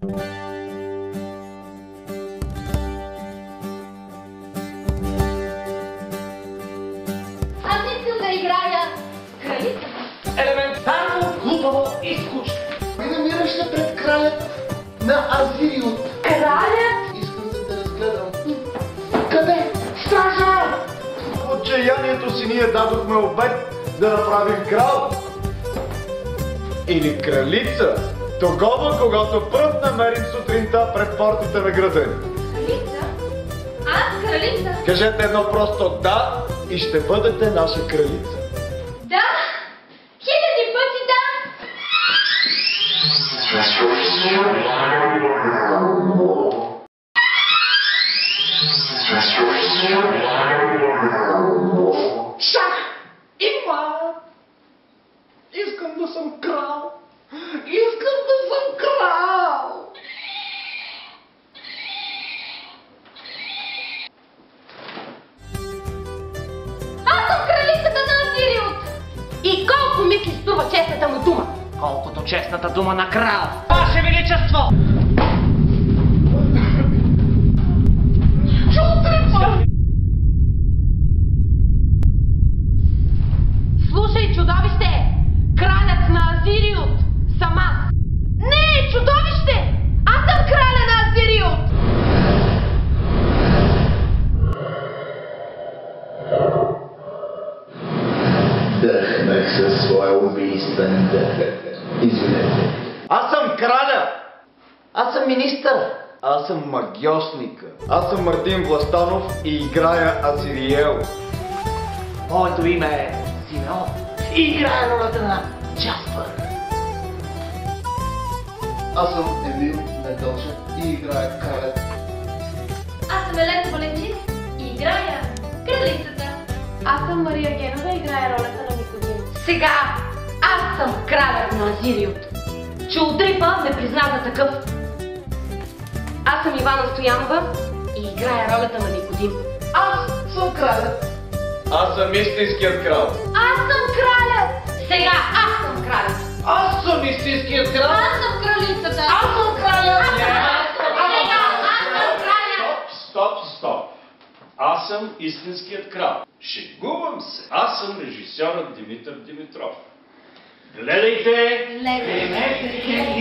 Аз искам да играя кралица. Елементарно, глупаво и скучно. Ти намираш се пред кралят на Азириот. Кралят? Искам да те разгледам. Къде? Стража! В отчаянието си ние дадохме обет да направим крал. Или кралица. Тогава, когато пръв намерим сутринта пред портите на града. Кралица? Аз кралица? Кажете едно просто да и ще бъдете наша кралица. Да! Хиляди пъти да! Шах и мат. Искам да съм крал. Искам да съм крал. Аз съм кралицата на Азириот! И колко мисли струва честната му дума? Колкото честната дума на крал. Ваше Величество! Слушай, чудовище! Кралят на Азириот! Съм аз! Не, чудовище! Аз съм краля на Азириот! Дъхнах със своя убийствен дъх. Извинете. Аз съм краля! Аз съм министър! Аз съм магиосника! Аз съм Мартин Властанов и играя Азириел. Моето име е Симеон и играя ролята на Джаспър. Аз съм Емил Недължев и играя кралят. Аз съм Елена Валентин и играя кралицата. Аз съм Мария Генова и играя ролята на Никодим. Сега аз съм кралят на Азириот. Чулдрипа ме призна за такъв. Аз съм Ивана Стоянова и играя ролята на Никодим. Аз съм кралят. Аз съм истинският крал. Аз съм кралят! Сега аз съм кралят! Аз съм истинският крал. Аз съм кралицата! Аз съм кралят. Сега аз съм кралят! Стоп! Аз съм истинският крал. Шегувам се. Аз съм режисьорът Димитър Димитров. Гледайте! Леле!